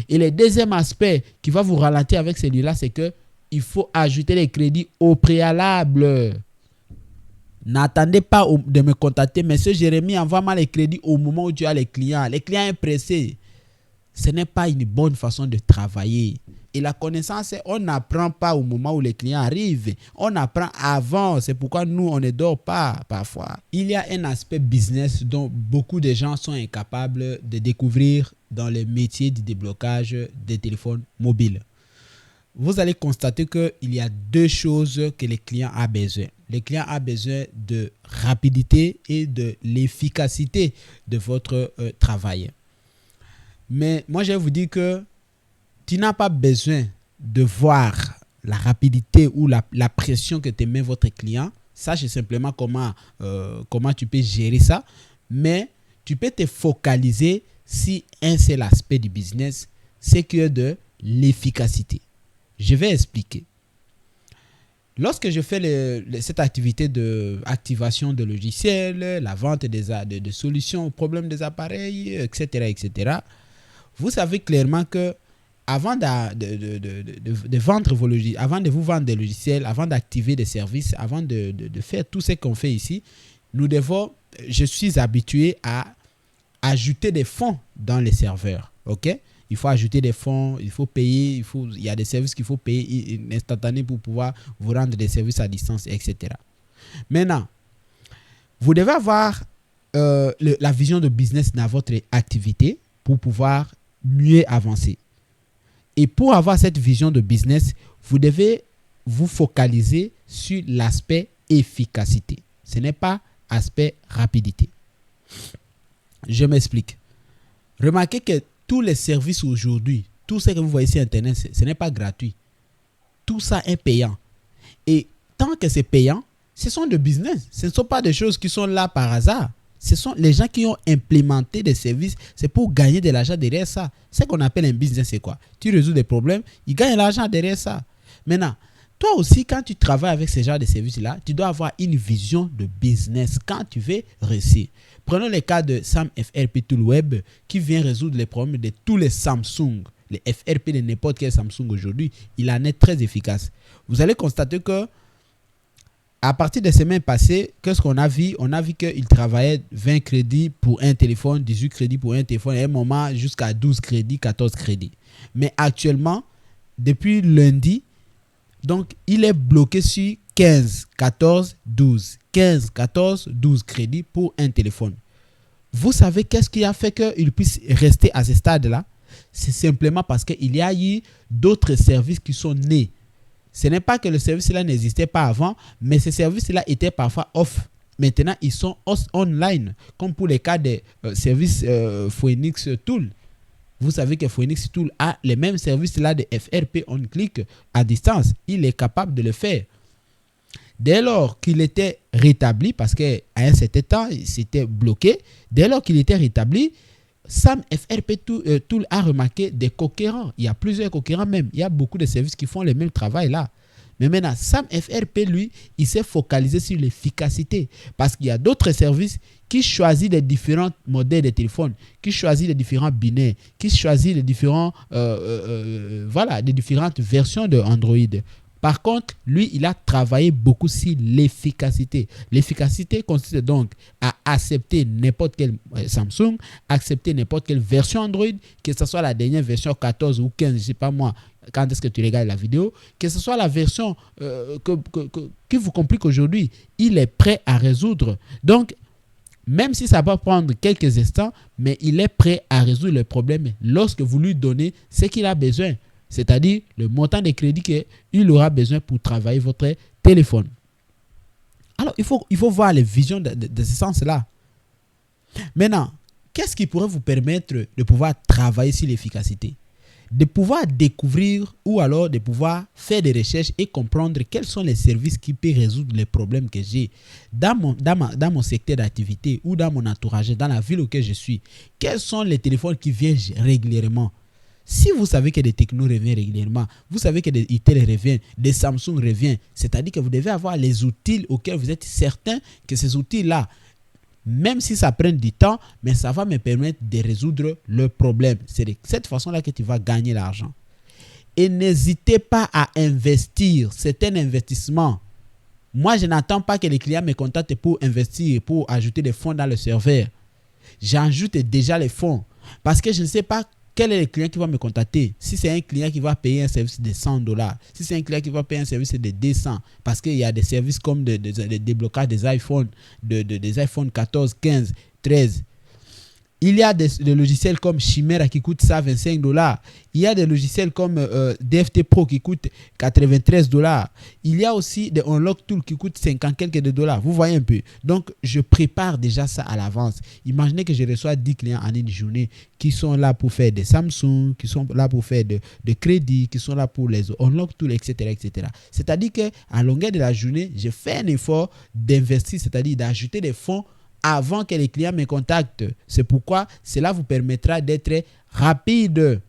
Et le deuxième aspect qui va vous ralentir avec celui-là, c'est que il faut ajouter les crédits au préalable. N'attendez pas de me contacter. Monsieur Jérémy, envoie-moi les crédits au moment où tu as les clients. Les clients sont pressés. Ce n'est pas une bonne façon de travailler. Et la connaissance, on n'apprend pas au moment où les clients arrivent. On apprend avant. C'est pourquoi nous, on ne dort pas parfois. Il y a un aspect business dont beaucoup de gens sont incapables de découvrir dans le métier du déblocage des téléphones mobiles. Vous allez constater qu'il y a deux choses que les clients ont besoin. Les clients ont besoin de rapidité et de l'efficacité de votre travail. Mais moi, je vais vous dire que tu n'as pas besoin de voir la rapidité ou la pression que te met votre client. Sache simplement comment tu peux gérer ça. Mais tu peux te focaliser sur un seul aspect du business, c'est que de l'efficacité. Je vais expliquer. Lorsque je fais cette activité d'activation de logiciels, la vente de solutions aux problèmes des appareils, etc., vous savez clairement que avant de vendre vos logiciels, avant de vous vendre des logiciels, avant d'activer des services, avant de faire tout ce qu'on fait ici, je suis habitué à ajouter des fonds dans les serveurs. OK? Il faut ajouter des fonds, il faut payer, il y a des services qu'il faut payer instantanément pour pouvoir vous rendre des services à distance, etc. Maintenant, vous devez avoir la vision de business dans votre activité pour pouvoir mieux avancer. Et pour avoir cette vision de business, vous devez vous focaliser sur l'aspect efficacité. Ce n'est pas aspect rapidité. Je m'explique. Remarquez que tous les services aujourd'hui, tout ce que vous voyez sur Internet, ce n'est pas gratuit. Tout ça est payant. Et tant que c'est payant, ce sont des business. Ce ne sont pas des choses qui sont là par hasard. Ce sont les gens qui ont implémenté des services. C'est pour gagner de l'argent derrière ça. Ce qu'on appelle un business, c'est quoi? Tu résous des problèmes, ils gagnent de l'argent derrière ça. Maintenant, toi aussi, quand tu travailles avec ce genre de services-là, tu dois avoir une vision de business quand tu veux réussir. Prenons le cas de Sam FRP Tool Web qui vient résoudre les problèmes de tous les Samsung. Les FRP de n'importe quel Samsung aujourd'hui, il en est très efficace. Vous allez constater que à partir des semaines passées, qu'est-ce qu'on a vu? On a vu qu'il travaillait 20 crédits pour un téléphone, 18 crédits pour un téléphone, et à un moment jusqu'à 12 crédits, 14 crédits. Mais actuellement, depuis lundi, donc il est bloqué sur 15, 14, 12. 15, 14, 12 crédits pour un téléphone. Vous savez qu'est-ce qui a fait qu'il puisse rester à ce stade-là? C'est simplement parce qu'il y a eu d'autres services qui sont nés. Ce n'est pas que le service-là n'existait pas avant, mais ces services-là étaient parfois off. Maintenant, ils sont online, comme pour les cas des services Phoenix Tool. Vous savez que Phoenix Tool a les mêmes services-là de FRP on-click à distance. Il est capable de le faire. Dès lors qu'il était rétabli, parce qu'à un certain temps, il s'était bloqué, dès lors qu'il était rétabli, Sam FRP Tool a remarqué des concurrents. Il y a plusieurs concurrents même. Il y a beaucoup de services qui font le même travail là. Mais maintenant, Sam FRP, lui, il s'est focalisé sur l'efficacité. Parce qu'il y a d'autres services qui choisissent les différents modèles de téléphone, qui choisissent les différents binaires, qui choisissent les différents, les différentes versions de Android. Par contre, lui, il a travaillé beaucoup sur l'efficacité. L'efficacité consiste donc à accepter n'importe quel Samsung, accepter n'importe quelle version Android, que ce soit la dernière version 14 ou 15, je ne sais pas moi, quand est-ce que tu regardes la vidéo, que ce soit la version qui vous complique aujourd'hui, il est prêt à résoudre. Donc, même si ça va prendre quelques instants, mais il est prêt à résoudre le problème lorsque vous lui donnez ce qu'il a besoin. C'est-à-dire le montant de crédit qu'il aura besoin pour travailler votre téléphone. Alors, il faut voir les visions de ce sens-là. Maintenant, qu'est-ce qui pourrait vous permettre de pouvoir travailler sur l'efficacité? De pouvoir découvrir ou alors de pouvoir faire des recherches et comprendre quels sont les services qui peuvent résoudre les problèmes que j'ai dans mon secteur d'activité ou dans mon entourage, dans la ville auquel je suis. Quels sont les téléphones qui viennent régulièrement? Si vous savez que des technos reviennent régulièrement, vous savez que des Itel reviennent, des Samsung reviennent, c'est-à-dire que vous devez avoir les outils auxquels vous êtes certain que ces outils-là Même si ça prend du temps, mais ça va me permettre de résoudre le problème. C'est de cette façon-là que tu vas gagner l'argent. Et n'hésitez pas à investir. C'est un investissement. Moi, je n'attends pas que les clients me contactent pour investir, pour ajouter des fonds dans le serveur. J'ajoute déjà les fonds. Parce que je ne sais pas quel est le client qui va me contacter. Si c'est un client qui va payer un service de $100, si c'est un client qui va payer un service de 200, parce qu'il y a des services comme des déblocages des iPhones, des iPhone 14, 15, 13. Il y a des logiciels comme Chimera qui coûtent ça $25. Il y a des logiciels comme DFT Pro qui coûtent $93. Il y a aussi des Unlock Tool qui coûtent 50 quelques $. Vous voyez un peu. Donc, je prépare déjà ça à l'avance. Imaginez que je reçois 10 clients en une journée qui sont là pour faire des Samsung, qui sont là pour faire de crédit, qui sont là pour les Unlock Tool, etc., etc. C'est-à-dire qu'à longueur de la journée, je fais un effort d'investir, c'est-à-dire d'ajouter des fonds avant que les clients me contactent. C'est pourquoi cela vous permettra d'être rapide.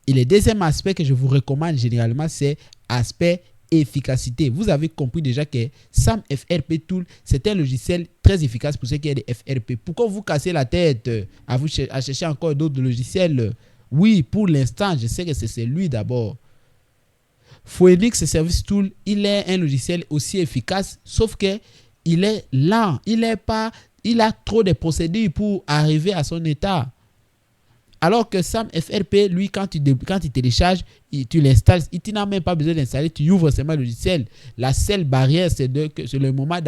Et le deuxième aspect que je vous recommande généralement, c'est l'aspect efficacité. Vous avez compris déjà que SAM FRP Tool, c'est un logiciel très efficace pour ceux qui ont des FRP. Pourquoi vous cassez la tête à chercher encore d'autres logiciels? Oui, pour l'instant, je sais que c'est celui d'abord. Phoenix Service Tool, il est un logiciel aussi efficace, sauf que il est lent, il a trop de procédures pour arriver à son état. Alors que SAM FRP, lui, quand tu télécharges, tu l'installes, tu n'as même pas besoin d'installer, tu ouvres seulement le logiciel. La seule barrière, c'est le moment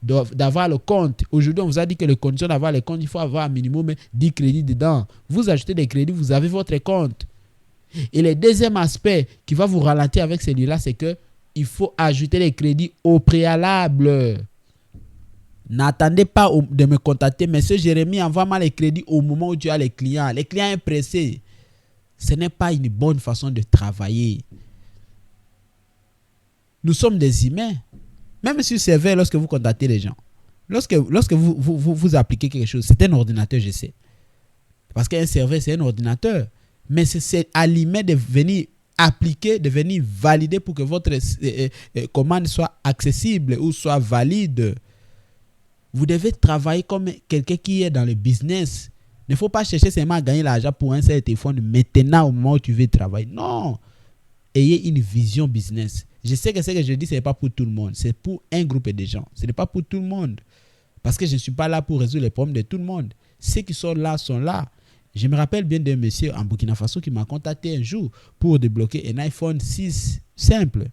d'avoir le compte. Aujourd'hui, on vous a dit que les conditions d'avoir le compte, il faut avoir un minimum 10 crédits dedans. Vous ajoutez des crédits, vous avez votre compte. Et le deuxième aspect qui va vous ralentir avec celui-là, c'est que il faut ajouter les crédits au préalable. N'attendez pas de me contacter. Monsieur Jérémy, envoie-moi les crédits au moment où tu as les clients. Les clients sont pressés. Ce n'est pas une bonne façon de travailler. Nous sommes des humains. Même sur le serveur, lorsque vous contactez les gens, lorsque vous appliquez quelque chose, c'est un ordinateur, je sais. Parce qu'un serveur, c'est un ordinateur. Mais c'est à l'humain de venir appliquer, de venir valider pour que votre commande soit accessible ou soit valide. Vous devez travailler comme quelqu'un qui est dans le business. Il ne faut pas chercher seulement à gagner l'argent pour un seul téléphone maintenant au moment où tu veux travailler. Non. Ayez une vision business. Je sais que ce que je dis, ce n'est pas pour tout le monde. C'est pour un groupe de gens. Ce n'est pas pour tout le monde. Parce que je ne suis pas là pour résoudre les problèmes de tout le monde. Ceux qui sont là sont là. Je me rappelle bien d'un monsieur en Burkina Faso qui m'a contacté un jour pour débloquer un iPhone 6 simple.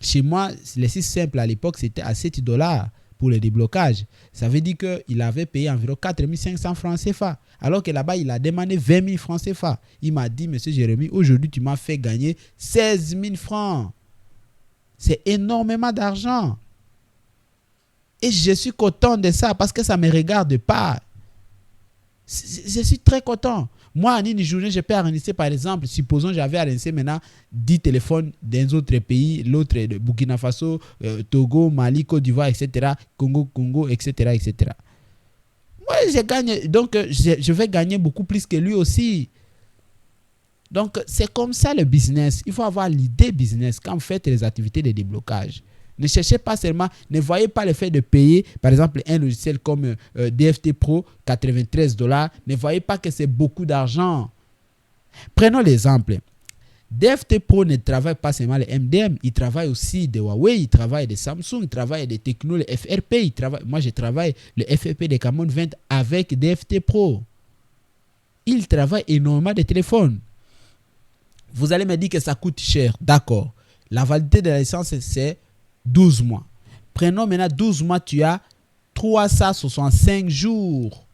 Chez moi, les 6 simples à l'époque, c'était à $7 pour le déblocage. Ça veut dire qu'il avait payé environ 4 500 francs CFA. Alors que là-bas, il a demandé 20 000 francs CFA. Il m'a dit, monsieur Jérémy, aujourd'hui, tu m'as fait gagner 16 000 francs. C'est énormément d'argent. Et je suis content de ça parce que ça ne me regarde pas. Je suis très content. Moi, en une journée, je peux arranger, par exemple, supposons que j'avais arrangé maintenant 10 téléphones d'un autre pays, l'autre de Burkina Faso, Togo, Mali, Côte d'Ivoire, etc., Congo, etc., etc. Moi, je gagne, donc je vais gagner beaucoup plus que lui aussi. Donc, c'est comme ça le business. Il faut avoir l'idée business quand vous faites les activités de déblocage. Ne cherchez pas seulement, ne voyez pas le fait de payer, par exemple, un logiciel comme DFT Pro, $93. Ne voyez pas que c'est beaucoup d'argent. Prenons l'exemple. DFT Pro ne travaille pas seulement les MDM, il travaille aussi des Huawei, il travaille des Samsung, il travaille des technos, les FRP. Moi, je travaille le FRP des Camon 20 avec DFT Pro. Il travaille énormément de téléphones. Vous allez me dire que ça coûte cher. D'accord. La validité de la licence, c'est 12 mois. Prenons maintenant 12 mois, tu as 365 jours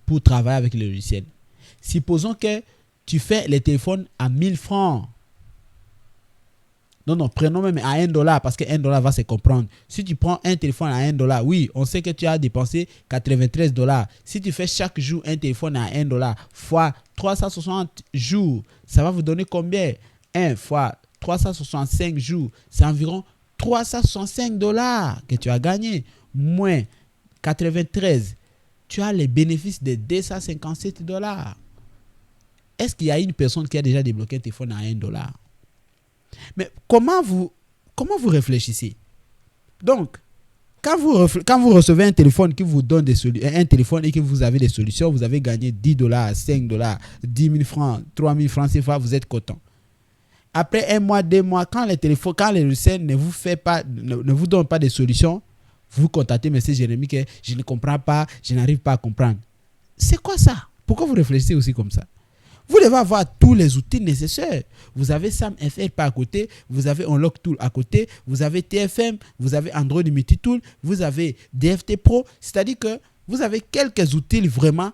pour travailler avec le logiciel. Supposons que tu fais les téléphones à 1000 francs. Non, prenons même à $1 parce que $1 va se comprendre. Si tu prends un téléphone à $1, oui, on sait que tu as dépensé $93. Si tu fais chaque jour un téléphone à $1 fois 360 jours, ça va vous donner combien? 1 fois 365 jours, c'est environ $365 que tu as gagné. Moins 93, tu as les bénéfices de $257. Est-ce qu'il y a une personne qui a déjà débloqué un téléphone à $1? Mais comment vous réfléchissez? Donc, Quand vous recevez un téléphone qui vous donne un téléphone et que vous avez des solutions, vous avez gagné $10, $5, 10 000 francs, 3 000 francs CFA, vous êtes content. Après 1 mois, 2 mois, quand les logiciels ne vous donnent pas de solutions, vous contactez M. Jérémy que je ne comprends pas, je n'arrive pas à comprendre. C'est quoi ça? Pourquoi vous réfléchissez aussi comme ça? Vous devez avoir tous les outils nécessaires. Vous avez SamFR à côté, vous avez Unlock Tool à côté, vous avez TFM, vous avez Android Multitool, vous avez DFT Pro. C'est-à-dire que vous avez quelques outils vraiment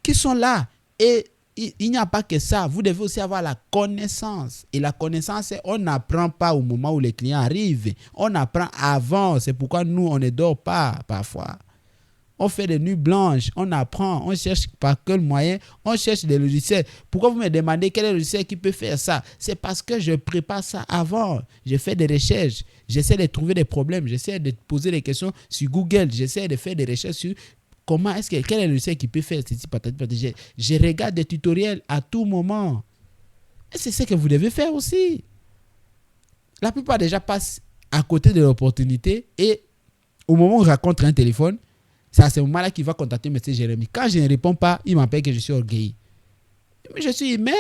qui sont là. Et il n'y a pas que ça. Vous devez aussi avoir la connaissance. Et la connaissance, on n'apprend pas au moment où les clients arrivent. On apprend avant. C'est pourquoi nous, on ne dort pas parfois. On fait des nuits blanches, on apprend, on cherche par quel moyen, on cherche des logiciels. Pourquoi vous me demandez quel est le logiciel qui peut faire ça? C'est parce que je prépare ça avant. Je fais des recherches, j'essaie de trouver des problèmes, j'essaie de poser des questions sur Google, j'essaie de faire des recherches sur quel est le logiciel qui peut faire ceci. Je regarde des tutoriels à tout moment. Et c'est ce que vous devez faire aussi. La plupart des gens passent à côté de l'opportunité et au moment où on raconte un téléphone, c'est à ce moment-là qu'il va contacter M. Jérémy. Quand je ne réponds pas, il m'appelle que je suis orgueilleux. Mais je suis humain.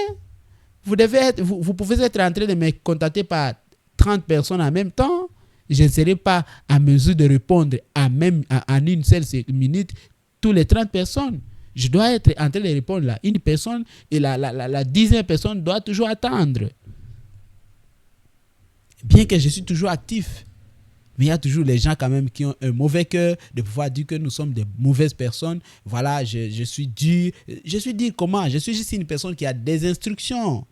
Vous pouvez être en train de me contacter par 30 personnes en même temps. Je ne serai pas à mesure de répondre en une seule minute tous les 30 personnes. Je dois être en train de répondre là. Une personne et la 10e personne doit toujours attendre. Bien que je suis toujours actif. Mais il y a toujours les gens quand même qui ont un mauvais cœur de pouvoir dire que nous sommes des mauvaises personnes. Voilà, je suis dur. Je suis dur comment? Je suis juste une personne qui a des instructions.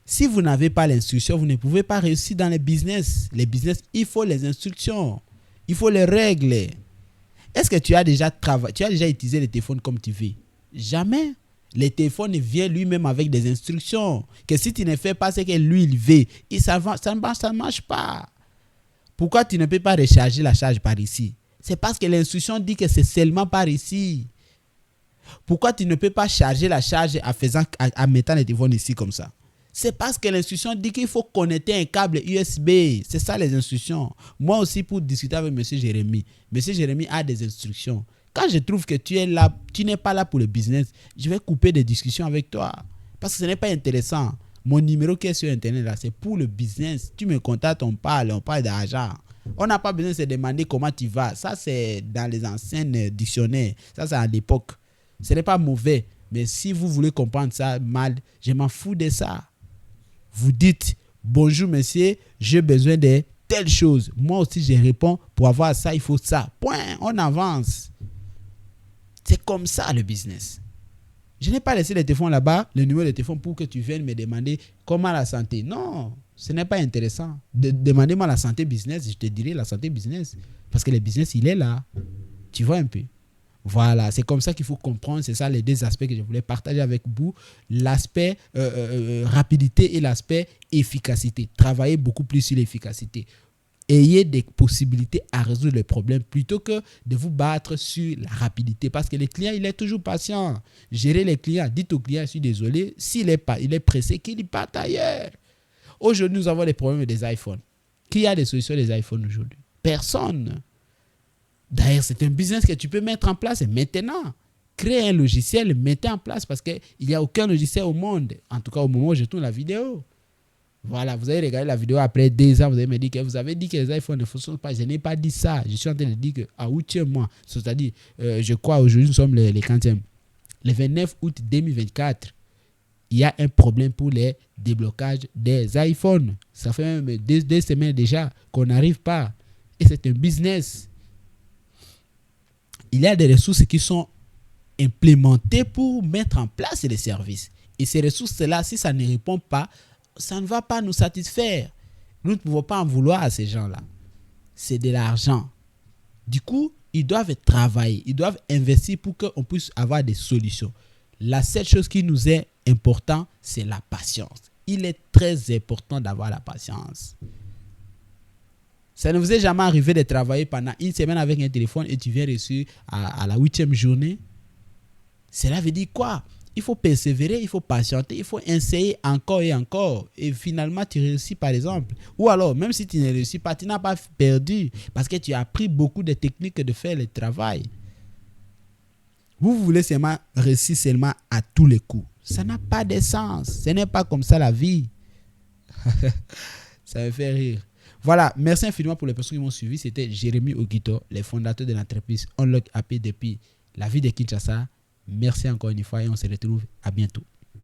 Si vous n'avez pas l'instruction, vous ne pouvez pas réussir dans les business. Les business, il faut les instructions. Il faut les règles. Est-ce que tu as déjà utilisé le téléphone comme tu veux? Jamais. Le téléphone vient lui-même avec des instructions. Que si tu ne fais pas ce que lui, il veut, ça ne marche pas. Pourquoi tu ne peux pas recharger la charge par ici? C'est parce que l'instruction dit que c'est seulement par ici. Pourquoi tu ne peux pas charger la charge en mettant le téléphone ici comme ça? C'est parce que l'instruction dit qu'il faut connecter un câble USB. C'est ça les instructions. Moi aussi, pour discuter avec M. Jérémy, M. Jérémy a des instructions. Quand je trouve que tu n'es pas là pour le business, je vais couper des discussions avec toi. Parce que ce n'est pas intéressant. Mon numéro qui est sur Internet, là, c'est pour le business. Tu me contactes, on parle d'argent. On n'a pas besoin de se demander comment tu vas. Ça, c'est dans les anciens dictionnaires. Ça, c'est à l'époque. Ce n'est pas mauvais. Mais si vous voulez comprendre ça mal, je m'en fous de ça. Vous dites, bonjour monsieur, j'ai besoin de telle chose. Moi aussi, je réponds, pour avoir ça, il faut ça. Point, on avance. C'est comme ça le business. Je n'ai pas laissé le téléphone là-bas, le numéro de téléphone pour que tu viennes me demander comment la santé. Non, ce n'est pas intéressant. Demandez-moi la santé business, je te dirai la santé business. Parce que le business, il est là. Tu vois un peu. Voilà, c'est comme ça qu'il faut comprendre. C'est ça les deux aspects que je voulais partager avec vous. L'aspect rapidité et l'aspect efficacité. Travaillez beaucoup plus sur l'efficacité. Ayez des possibilités à résoudre les problèmes plutôt que de vous battre sur la rapidité. Parce que le client, il est toujours patient. Gérez les clients. Dites au client, je suis désolé, s'il est pressé, qu'il parte ailleurs. Aujourd'hui, nous avons des problèmes des iPhones. Qui a des solutions des iPhones aujourd'hui? Personne. D'ailleurs, c'est un business que tu peux mettre en place maintenant. Créez un logiciel, mettez en place parce qu'il n'y a aucun logiciel au monde. En tout cas, au moment où je tourne la vidéo. Voilà, vous avez regardé la vidéo après 2 ans, vous avez me dit que vous avez dit que les iPhones ne fonctionnent pas. Je n'ai pas dit ça. Je suis en train de dire qu'à 8e mois, c'est-à-dire, je crois aujourd'hui, nous sommes les 40e. Le 29 août 2024, il y a un problème pour les déblocages des iPhones. Ça fait même 2 semaines déjà qu'on n'arrive pas. Et c'est un business. Il y a des ressources qui sont implémentées pour mettre en place les services. Et ces ressources-là, si ça ne répond pas, ça ne va pas nous satisfaire. Nous ne pouvons pas en vouloir à ces gens-là. C'est de l'argent. Du coup, ils doivent travailler, ils doivent investir pour qu'on puisse avoir des solutions. La seule chose qui nous est important, c'est la patience. Il est très important d'avoir la patience. Ça ne vous est jamais arrivé de travailler pendant 1 semaine avec un téléphone et tu viens reçu à la 8e journée? Cela veut dire quoi? Il faut persévérer, il faut patienter, il faut essayer encore et encore. Et finalement, tu réussis par exemple. Ou alors, même si tu ne réussis pas, tu n'as pas perdu parce que tu as appris beaucoup de techniques de faire le travail. Vous voulez seulement réussir seulement à tous les coups. Ça n'a pas de sens. Ce n'est pas comme ça la vie. Ça me fait rire. Voilà, merci infiniment pour les personnes qui m'ont suivi. C'était Jérémy Oguito, le fondateur de l'entreprise Unlock AP depuis la ville de Kinshasa. Merci encore une fois et on se retrouve à bientôt.